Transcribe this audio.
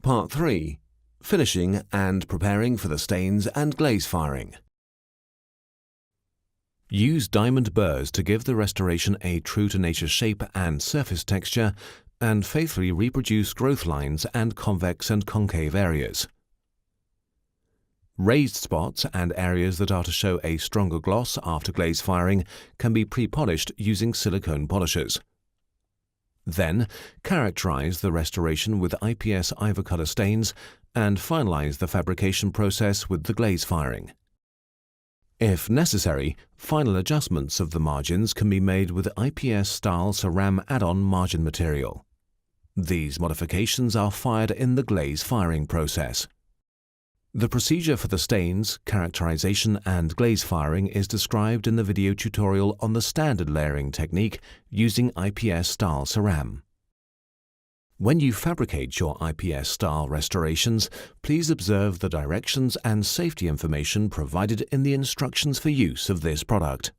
Part 3. Finishing and preparing for the stains and glaze firing. Use diamond burrs to give the restoration a true-to-nature shape and surface texture, and faithfully reproduce growth lines and convex and concave areas. Raised spots and areas that are to show a stronger gloss after glaze firing can be pre-polished using silicone polishers. Then, characterize the restoration with IPS Ivocolor stains and finalize the fabrication process with the glaze firing. If necessary, final adjustments of the margins can be made with IPS Style Ceram add-on margin material. These modifications are fired in the glaze firing process. The procedure for the stains, characterization and glaze firing is described in the video tutorial on the standard layering technique using IPS Style Ceram. When you fabricate your IPS style restorations, please observe the directions and safety information provided in the instructions for use of this product.